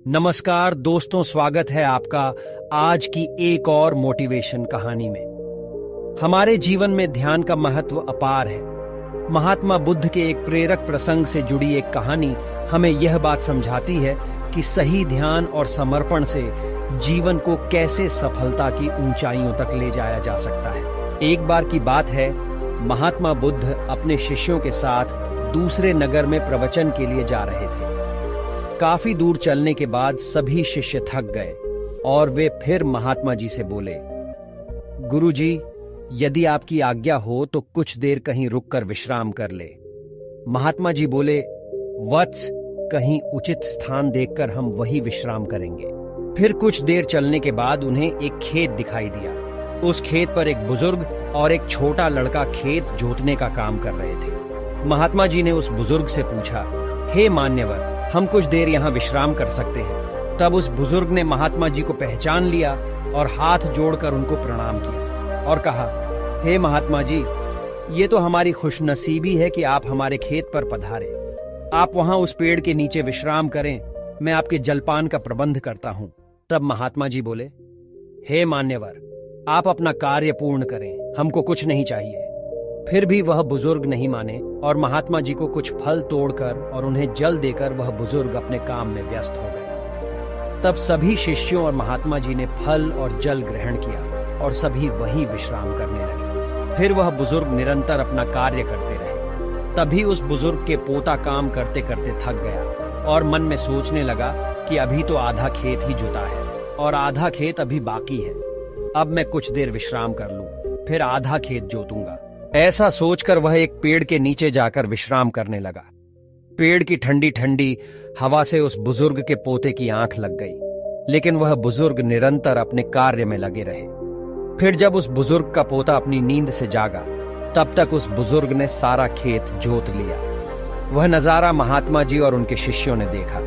नमस्कार दोस्तों, स्वागत है आपका आज की एक और मोटिवेशन कहानी में। हमारे जीवन में ध्यान का महत्व अपार है। महात्मा बुद्ध के एक प्रेरक प्रसंग से जुड़ी एक कहानी हमें यह बात समझाती है कि सही ध्यान और समर्पण से जीवन को कैसे सफलता की ऊंचाइयों तक ले जाया जा सकता है। एक बार की बात है, महात्मा बुद्ध अपने शिष्यों के साथ दूसरे नगर में प्रवचन के लिए जा रहे थे। काफी दूर चलने के बाद सभी शिष्य थक गए और वे फिर महात्मा जी से बोले, गुरुजी, यदि आपकी आज्ञा हो तो कुछ देर कहीं रुककर विश्राम कर ले। महात्मा जी बोले, वत्स, कहीं उचित स्थान देखकर हम वही विश्राम करेंगे। फिर कुछ देर चलने के बाद उन्हें एक खेत दिखाई दिया। उस खेत पर एक बुजुर्ग और एक छोटा लड़का खेत जोतने का काम कर रहे थे। महात्मा जी ने उस बुजुर्ग से पूछा, हे मान्यवर, हम कुछ देर यहाँ विश्राम कर सकते हैं। तब उस बुजुर्ग ने महात्मा जी को पहचान लिया और हाथ जोड़कर उनको प्रणाम किया और कहा, हे महात्मा जी, ये तो हमारी खुशनसीबी है कि आप हमारे खेत पर पधारे। आप वहां उस पेड़ के नीचे विश्राम करें, मैं आपके जलपान का प्रबंध करता हूं। तब महात्मा जी बोले, हे मान्यवर, आप अपना कार्य पूर्ण करें, हमको कुछ नहीं चाहिए। फिर भी वह बुजुर्ग नहीं माने और महात्मा जी को कुछ फल तोड़कर और उन्हें जल देकर वह बुजुर्ग अपने काम में व्यस्त हो गए। तब सभी शिष्यों और महात्मा जी ने फल और जल ग्रहण किया और सभी वहीं विश्राम करने लगे। फिर वह बुजुर्ग निरंतर अपना कार्य करते रहे। तभी उस बुजुर्ग के पोता काम करते करते थक गया और मन में सोचने लगा कि अभी तो आधा खेत ही जुता है और आधा खेत अभी बाकी है। अब मैं कुछ देर विश्राम कर लूं, फिर आधा खेत जोतूंगा। ऐसा सोचकर वह एक पेड़ के नीचे जाकर विश्राम करने लगा। पेड़ की ठंडी ठंडी हवा से उस बुजुर्ग के पोते की आंख लग गई, लेकिन वह बुजुर्ग निरंतर अपने कार्य में लगे रहे। फिर जब उस बुजुर्ग का पोता अपनी नींद से जागा, तब तक उस बुजुर्ग ने सारा खेत जोत लिया। वह नजारा महात्मा जी और उनके शिष्यों ने देखा।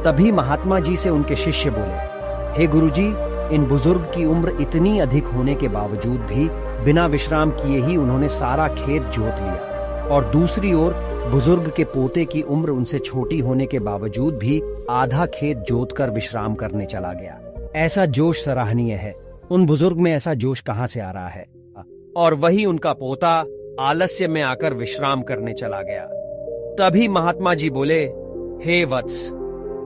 तभी महात्मा जी से उनके शिष्य बोले, हे गुरुजी, इन बुजुर्ग की उम्र इतनी अधिक होने के बावजूद भी बिना विश्राम किए ही उन्होंने सारा खेत जोत लिया, और दूसरी ओर बुजुर्ग के पोते की उम्र उनसे छोटी होने के बावजूद भी आधा खेत जोतकर विश्राम करने चला गया। ऐसा जोश सराहनीय है। उन बुजुर्ग में ऐसा जोश कहां से आ रहा है? और वही उनका पोता आलस्य में आकर विश्राम करने चला गया। तभी महात्मा जी बोले, हे वत्स,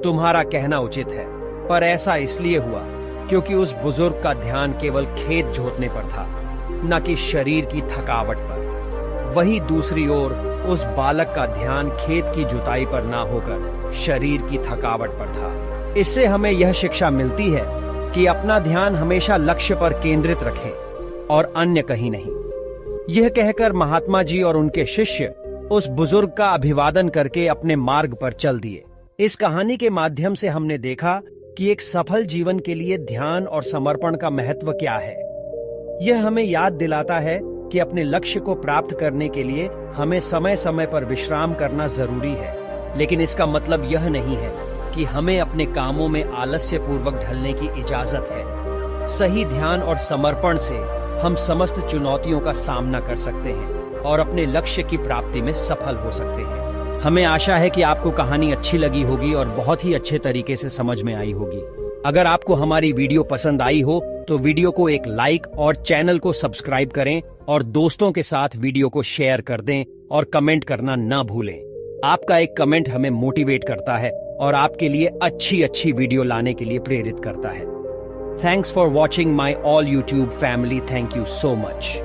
तुम्हारा कहना उचित है, पर ऐसा इसलिए हुआ क्योंकि उस बुजुर्ग का ध्यान केवल खेत जोतने पर था, न कि शरीर की थकावट पर। वही दूसरी ओर उस बालक का ध्यान खेत की जुताई पर ना होकर शरीर की थकावट पर था। इससे हमें यह शिक्षा मिलती है कि अपना ध्यान हमेशा लक्ष्य पर केंद्रित रखें और अन्य कहीं नहीं। यह कहकर महात्मा जी और उनके शिष्य उस बुजुर्ग का अभिवादन करके अपने मार्ग पर चल दिए। इस कहानी के माध्यम से हमने देखा कि एक सफल जीवन के लिए ध्यान और समर्पण का महत्व क्या है। यह हमें याद दिलाता है कि अपने लक्ष्य को प्राप्त करने के लिए हमें समय समय पर विश्राम करना जरूरी है, लेकिन इसका मतलब यह नहीं है कि हमें अपने कामों में आलस्य पूर्वक ढलने की इजाजत है। सही ध्यान और समर्पण से हम समस्त चुनौतियों का सामना कर सकते हैं और अपने लक्ष्य की प्राप्ति में सफल हो सकते हैं। हमें आशा है कि आपको कहानी अच्छी लगी होगी और बहुत ही अच्छे तरीके से समझ में आई होगी। अगर आपको हमारी वीडियो पसंद आई हो तो वीडियो को एक लाइक और चैनल को सब्सक्राइब करें और दोस्तों के साथ वीडियो को शेयर कर दें और कमेंट करना ना भूलें। आपका एक कमेंट हमें मोटिवेट करता है और आपके लिए अच्छी वीडियो लाने के लिए प्रेरित करता है। Thanks for watching my all YouTube family. Thank you so much.